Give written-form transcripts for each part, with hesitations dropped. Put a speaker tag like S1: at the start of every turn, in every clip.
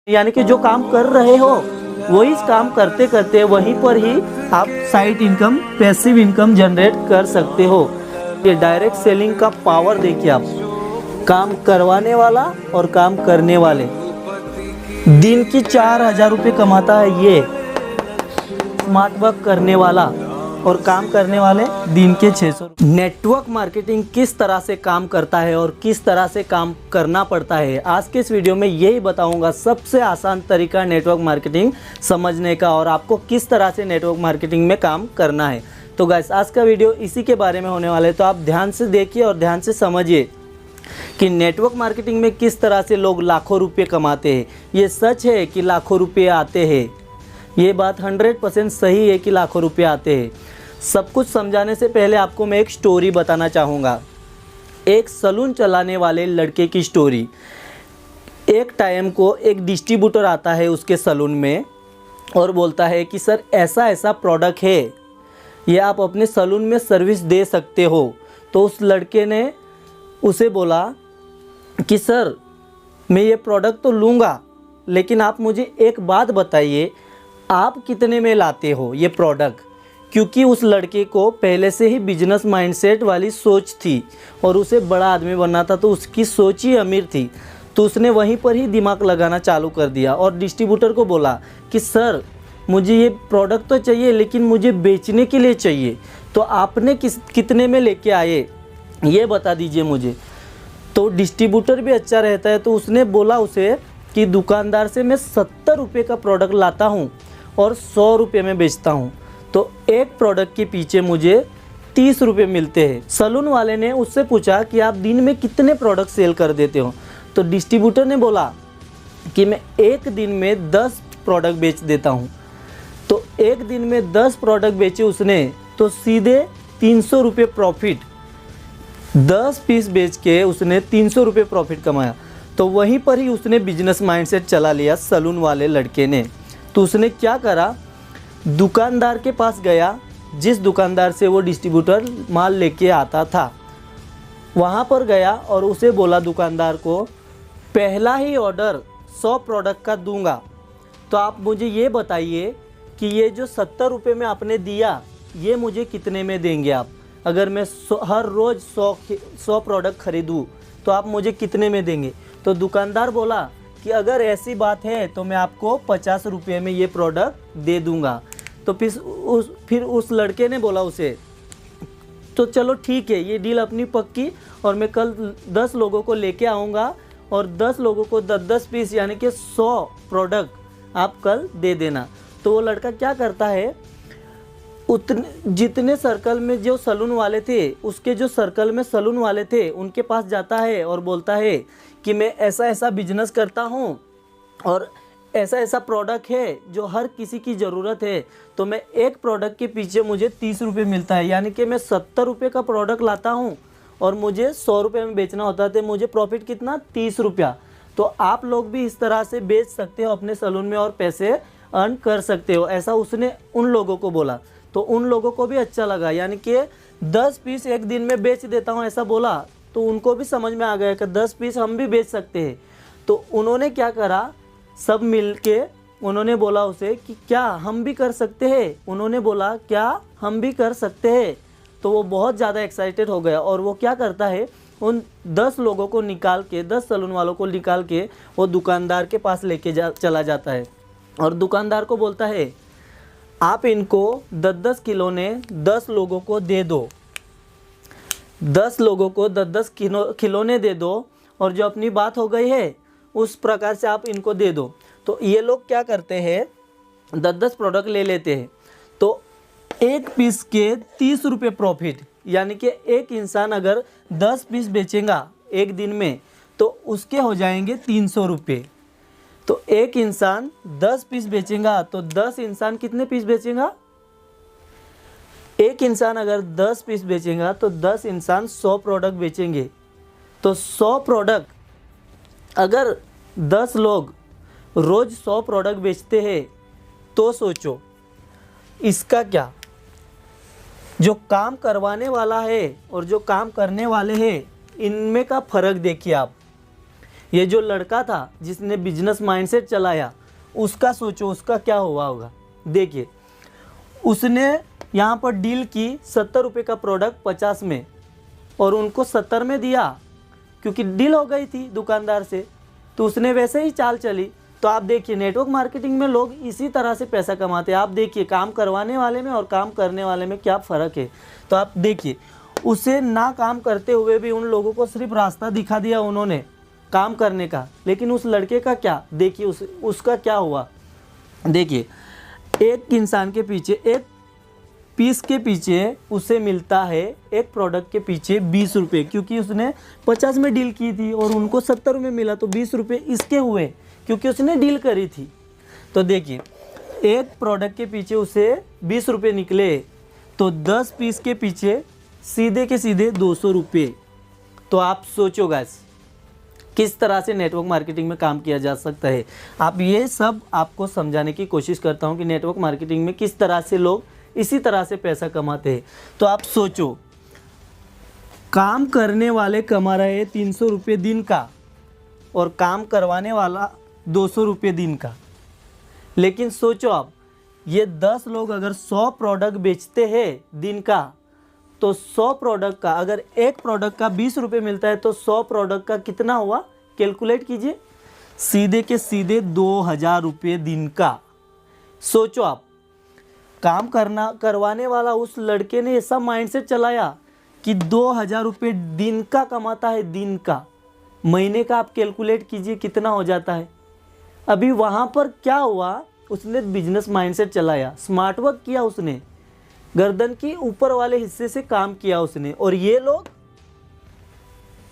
S1: यानी कि जो काम कर रहे हो वही काम करते करते वहीं पर ही आप side income, passive income generate कर सकते हो। ये डायरेक्ट सेलिंग का पावर देखिए आप, काम करवाने वाला और काम करने वाले दिन की 4,000 रुपये कमाता है ये स्मार्ट वर्क करने वाला, और काम करने वाले दिन के 600। नेटवर्क मार्केटिंग किस तरह से काम करता है और किस तरह से काम करना पड़ता है, आज के इस वीडियो में यही बताऊंगा। सबसे आसान तरीका नेटवर्क मार्केटिंग समझने का और आपको किस तरह से नेटवर्क मार्केटिंग में काम करना है। तो गाइस, आज का वीडियो इसी के बारे में होने वाला है, तो आप ध्यान से देखिए और ध्यान से समझिए कि नेटवर्क मार्केटिंग में किस तरह से लोग लाखों रुपये कमाते हैं। ये सच है कि लाखों रुपये आते हैं, ये बात 100% सही है कि लाखों रुपये आते हैं। सब कुछ समझाने से पहले आपको मैं एक स्टोरी बताना चाहूँगा, एक सलून चलाने वाले लड़के की स्टोरी। एक टाइम को एक डिस्ट्रीब्यूटर आता है उसके सलून में और बोलता है कि सर ऐसा ऐसा प्रोडक्ट है, ये आप अपने सलून में सर्विस दे सकते हो। तो उस लड़के ने उसे बोला कि सर मैं ये प्रोडक्ट तो लूँगा, लेकिन आप मुझे एक बात बताइए, आप कितने में लाते हो ये प्रोडक्ट। क्योंकि उस लड़के को पहले से ही बिजनेस माइंडसेट वाली सोच थी और उसे बड़ा आदमी बनना था, तो उसकी सोच ही अमीर थी। तो उसने वहीं पर ही दिमाग लगाना चालू कर दिया और डिस्ट्रीब्यूटर को बोला कि सर मुझे ये प्रोडक्ट तो चाहिए, लेकिन मुझे बेचने के लिए चाहिए, तो आपने कितने में लेके आए ये बता दीजिए मुझे। तो डिस्ट्रीब्यूटर भी अच्छा रहता है, तो उसने बोला उसे कि दुकानदार से मैं 70 रुपये का प्रोडक्ट लाता हूँ और 100 रुपये में बेचता हूँ, तो एक प्रोडक्ट के पीछे मुझे 30 रुपये मिलते हैं। सलून वाले ने उससे पूछा कि आप दिन में कितने प्रोडक्ट सेल कर देते हो। तो डिस्ट्रीब्यूटर ने बोला कि मैं एक दिन में 10 प्रोडक्ट बेच देता हूँ। तो एक दिन में 10 प्रोडक्ट बेचे उसने, तो सीधे 300 रुपये प्रॉफिट, 10 पीस बेच के उसने 300 रुपये प्रॉफिट कमाया। तो वहीं पर ही उसने बिजनेस माइंडसेट चला लिया सलून वाले लड़के ने। तो उसने क्या करा, दुकानदार के पास गया, जिस दुकानदार से वो डिस्ट्रीब्यूटर माल लेके आता था, वहाँ पर गया और उसे बोला दुकानदार को, पहला ही ऑर्डर 100 प्रोडक्ट का दूंगा, तो आप मुझे ये बताइए कि ये जो 70 रुपये में आपने दिया ये मुझे कितने में देंगे आप। अगर मैं हर रोज़ 100 प्रोडक्ट खरीदूँ तो आप मुझे कितने में देंगे। तो दुकानदार बोला कि अगर ऐसी बात है तो मैं आपको 50 रुपये में ये प्रोडक्ट दे दूंगा। तो फिर उस लड़के ने बोला उसे, तो चलो ठीक है, ये डील अपनी पक्की, और मैं कल 10 लोगों को लेके आऊँगा और 10 लोगों को 10-10 पीस यानी कि 100 प्रोडक्ट आप कल दे देना। तो वो लड़का क्या करता है, जितने सर्कल में जो सलून वाले थे, उसके जो सर्कल में सलून वाले थे उनके पास जाता है और बोलता है कि मैं ऐसा ऐसा बिजनेस करता हूँ और ऐसा ऐसा प्रोडक्ट है जो हर किसी की ज़रूरत है, तो मैं एक प्रोडक्ट के पीछे मुझे 30 रुपये मिलता है, यानी कि मैं 70 रुपये का प्रोडक्ट लाता हूँ और मुझे 100 रुपये में बेचना होता है, तो मुझे प्रॉफिट कितना, 30 रुपया। तो आप लोग भी इस तरह से बेच सकते हो अपने सलून में और पैसे अर्न कर सकते हो, ऐसा उसने उन लोगों को बोला। तो उन लोगों को भी अच्छा लगा, यानी कि 10 पीस एक दिन में बेच देता हूँ ऐसा बोला, तो उनको भी समझ में आ गया कि 10 पीस हम भी बेच सकते हैं। तो उन्होंने क्या करा, सब मिल के उन्होंने बोला उसे कि क्या हम भी कर सकते हैं। उन्होंने बोला क्या हम भी कर सकते हैं। तो वो बहुत ज़्यादा एक्साइटेड हो गया और वो क्या करता है, उन 10 लोगों को निकाल के, 10 सलून वालों को निकाल के वो दुकानदार के पास लेके चला जाता है और दुकानदार को बोलता है, आप इनको 10-10 किलो ने 10 लोगों को दे दो, 10 लोगों को 10-10 खिलौने दे दो, और जो अपनी बात हो गई है उस प्रकार से आप इनको दे दो। तो ये लोग क्या करते हैं, 10-10 प्रोडक्ट ले लेते हैं, तो एक पीस के 30 रुपये प्रॉफिट, यानी कि एक इंसान अगर 10 पीस बेचेगा एक दिन में तो उसके हो जाएंगे 300 रुपये। तो एक इंसान 10 पीस बेचेगा तो 10 इंसान कितने पीस बेचेगा, एक इंसान अगर 10 पीस बेचेगा तो 10 इंसान 100 प्रोडक्ट बेचेंगे। तो 100 प्रोडक्ट, अगर 10 लोग रोज़ 100 प्रोडक्ट बेचते हैं, तो सोचो इसका क्या, जो काम करवाने वाला है और जो काम करने वाले हैं इनमें का फ़र्क देखिए आप। ये जो लड़का था जिसने बिजनेस माइंडसेट चलाया, उसका सोचो उसका क्या हुआ होगा। देखिए, उसने यहाँ पर डील की 70 रुपये का प्रोडक्ट 50 में, और उनको 70 में दिया क्योंकि डील हो गई थी दुकानदार से, तो उसने वैसे ही चाल चली। तो आप देखिए, नेटवर्क मार्केटिंग में लोग इसी तरह से पैसा कमाते हैं। आप देखिए काम करवाने वाले में और काम करने वाले में क्या फ़र्क है। तो आप देखिए, उसे ना काम करते हुए भी उन लोगों को सिर्फ रास्ता दिखा दिया उन्होंने काम करने का, लेकिन उस लड़के का क्या, देखिए उसका क्या हुआ। देखिए, एक इंसान के पीछे, एक पीस के पीछे उसे मिलता है, एक प्रोडक्ट के पीछे 20 रुपये, क्योंकि उसने 50 में डील की थी और उनको 70 में मिला, तो 20 रुपये इसके हुए क्योंकि उसने डील करी थी। तो देखिए, एक प्रोडक्ट के पीछे उसे 20 रुपये निकले, तो 10 पीस के पीछे सीधे के सीधे 200 रुपये। तो आप सोचो गाइस, किस तरह से नेटवर्क मार्केटिंग में काम किया जा सकता है। आप ये सब आपको समझाने की कोशिश करता हूँ कि नेटवर्क मार्केटिंग में किस तरह से लोग इसी तरह से पैसा कमाते हैं। तो आप सोचो, काम करने वाले कमा रहे 300 रुपये दिन का और काम करवाने वाला 200 रुपये दिन का। लेकिन सोचो आप, ये 10 लोग अगर 100 प्रोडक्ट बेचते हैं दिन का, तो 100 प्रोडक्ट का, अगर एक प्रोडक्ट का 20 रुपये मिलता है तो 100 प्रोडक्ट का कितना हुआ, कैलकुलेट कीजिए, सीधे के सीधे 2000 रुपये दिन का। सोचो आप, काम करवाने वाला उस लड़के ने ऐसा माइंडसेट चलाया कि 2000 रुपये दिन का कमाता है, दिन का। महीने का आप कैलकुलेट कीजिए कितना हो जाता है। अभी वहाँ पर क्या हुआ, उसने बिजनेस माइंडसेट चलाया, स्मार्ट वर्क किया उसने, गर्दन की ऊपर वाले हिस्से से काम किया उसने। और ये लोग,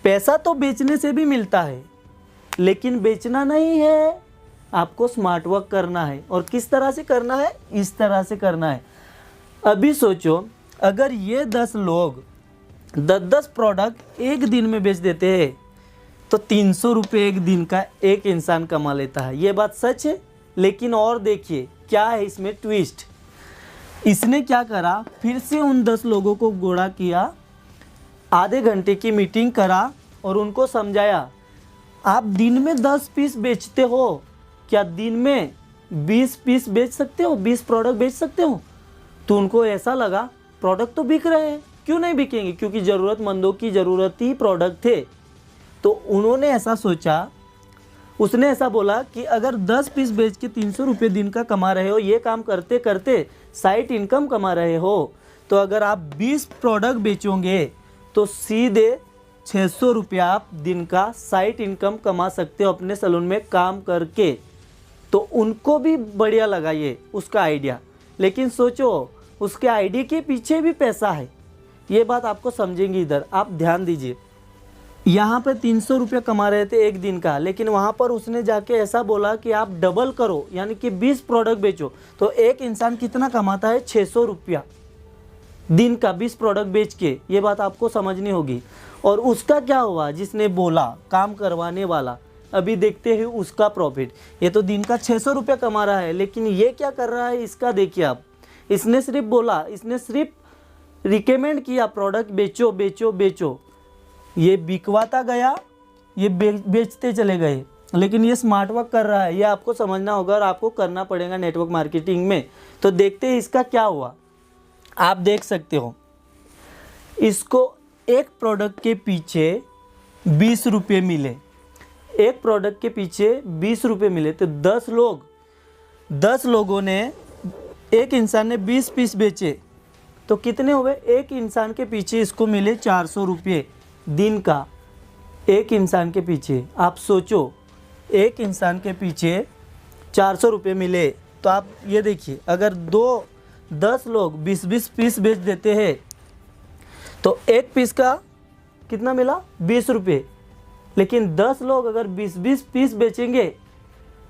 S1: पैसा तो बेचने से भी मिलता है, लेकिन बेचना नहीं है, आपको स्मार्ट वर्क करना है। और किस तरह से करना है, इस तरह से करना है। अभी सोचो, अगर ये 10 लोग 10-10 प्रोडक्ट एक दिन में बेच देते हैं, तो 300 रुपये एक दिन का एक इंसान कमा लेता है। ये बात सच है। लेकिन और देखिए क्या है इसमें ट्विस्ट। इसने क्या करा, फिर से उन 10 लोगों को गोड़ा किया, आधे घंटे की मीटिंग करा और उनको समझाया, आप दिन में 10 पीस बेचते हो, क्या दिन में 20 पीस बेच सकते हो, 20 प्रोडक्ट बेच सकते हो। तो उनको ऐसा लगा प्रोडक्ट तो बिक रहे हैं, क्यों नहीं बिकेंगे, क्योंकि ज़रूरतमंदों की ज़रूरत ही प्रोडक्ट थे। तो उन्होंने ऐसा सोचा, उसने ऐसा बोला कि अगर 10 पीस बेच के 300 रुपये दिन का कमा रहे हो, ये काम करते करते साइड इनकम कमा रहे हो, तो अगर आप 20 प्रोडक्ट बेचोगे तो सीधे 600 रुपया आप दिन का साइड इनकम कमा सकते हो अपने सैलून में काम करके। तो उनको भी बढ़िया लगा ये उसका आइडिया। लेकिन सोचो, उसके आइडिया के पीछे भी पैसा है, ये बात आपको समझेंगे। इधर आप ध्यान दीजिए, यहाँ पे 300 रुपये कमा रहे थे एक दिन का, लेकिन वहाँ पर उसने जाके ऐसा बोला कि आप डबल करो, यानी कि 20 प्रोडक्ट बेचो, तो एक इंसान कितना कमाता है, 600 रुपया दिन का 20 प्रोडक्ट बेच के। ये बात आपको समझनी होगी। और उसका क्या हुआ, जिसने बोला काम करवाने वाला, अभी देखते हैं उसका प्रॉफिट। ये तो दिन का 600 रुपया कमा रहा है, लेकिन ये क्या कर रहा है, इसका देखिए आप। इसने सिर्फ बोला, इसने सिर्फ रिकमेंड किया प्रोडक्ट बेचो बेचो बेचो, ये बिकवाता गया, ये बेचते चले गए, लेकिन ये स्मार्ट वर्क कर रहा है। ये आपको समझना होगा और आपको करना पड़ेगा नेटवर्क मार्केटिंग में। तो देखते हैं इसका क्या हुआ। आप देख सकते हो, इसको एक प्रोडक्ट के पीछे 20 रुपये मिले, एक प्रोडक्ट के पीछे 20 रुपये मिले। तो 10 लोगों ने, एक इंसान ने 20 पीस बेचे, तो कितने हुए, एक इंसान के पीछे इसको मिले 400 रुपये दिन का, एक इंसान के पीछे। आप सोचो, एक इंसान के पीछे 400 रुपये मिले, तो आप ये देखिए, अगर 10 लोग 20-20 पीस बेच देते हैं, तो एक पीस का कितना मिला, 20 रुपये। लेकिन 10 लोग अगर 20-20 पीस बेचेंगे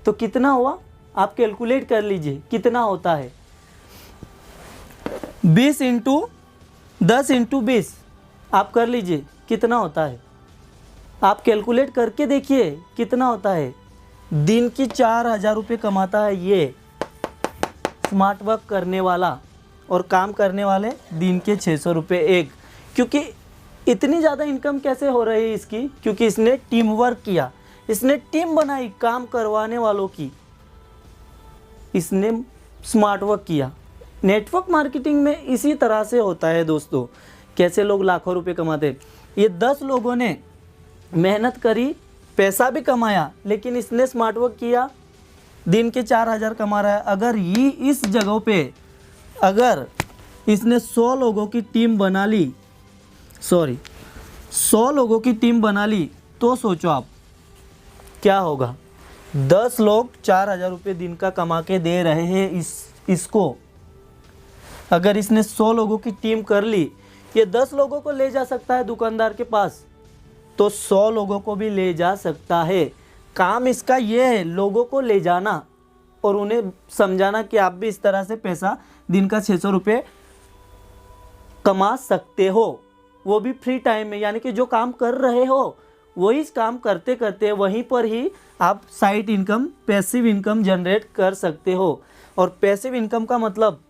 S1: तो कितना हुआ, आप कैलकुलेट कर लीजिए कितना होता है। 20 × 10 × 20 आप कर लीजिए कितना होता है, आप कैलकुलेट करके देखिए कितना होता है। दिन की 4000 रुपये कमाता है ये स्मार्ट वर्क करने वाला, और काम करने वाले दिन के 600 रुपये एक। क्योंकि इतनी ज़्यादा इनकम कैसे हो रही है इसकी, क्योंकि इसने टीम वर्क किया। इसने टीम बनाई काम करवाने वालों की, इसने स्मार्ट वर्क किया। नेटवर्क मार्केटिंग में इसी तरह से होता है दोस्तों, कैसे लोग लाखों रुपए कमाते हैं। ये 10 लोगों ने मेहनत करी, पैसा भी कमाया, लेकिन इसने स्मार्ट वर्क किया, दिन के 4000 कमा रहा है। अगर ये इस जगह पे अगर इसने 100 लोगों की टीम बना ली, 100 लोगों की टीम बना ली, तो सोचो आप क्या होगा। 10 लोग 4000 रुपये दिन का कमा के दे रहे हैं इसको। अगर इसने 100 लोगों की टीम कर ली, ये 10 लोगों को ले जा सकता है दुकानदार के पास, तो 100 लोगों को भी ले जा सकता है। काम इसका ये है, लोगों को ले जाना और उन्हें समझाना कि आप भी इस तरह से पैसा दिन का 600 रुपये कमा सकते हो, वो भी फ्री टाइम में। यानी कि जो काम कर रहे हो वही काम करते करते वहीं पर ही आप side income, passive income generate कर सकते हो। और पैसिव इनकम का मतलब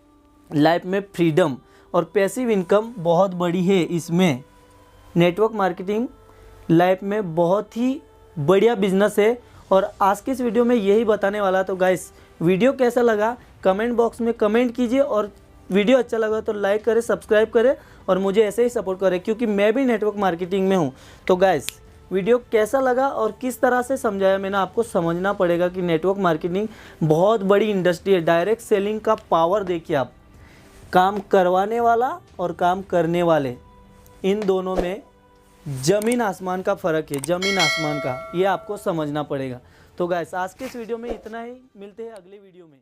S1: लाइफ में फ्रीडम, और पैसिव इनकम बहुत बड़ी है इसमें। नेटवर्क मार्केटिंग लाइफ में बहुत ही बढ़िया बिजनेस है, और आज की इस वीडियो में यही बताने वाला। तो गाइस, वीडियो कैसा लगा कमेंट बॉक्स में कमेंट कीजिए, और वीडियो अच्छा लगा तो लाइक करें, सब्सक्राइब करें और मुझे ऐसे ही सपोर्ट करें, क्योंकि मैं भी नेटवर्क मार्केटिंग में हूँ। तो गाइस, वीडियो कैसा लगा और किस तरह से समझाया मैंने, आपको समझना पड़ेगा कि नेटवर्क मार्केटिंग बहुत बड़ी इंडस्ट्री है। डायरेक्ट सेलिंग का पावर देखिए आप, काम करवाने वाला और काम करने वाले, इन दोनों में ज़मीन आसमान का फ़र्क है, ज़मीन आसमान का, ये आपको समझना पड़ेगा। तो गाइस, आज के इस वीडियो में इतना ही, मिलते हैं अगले वीडियो में।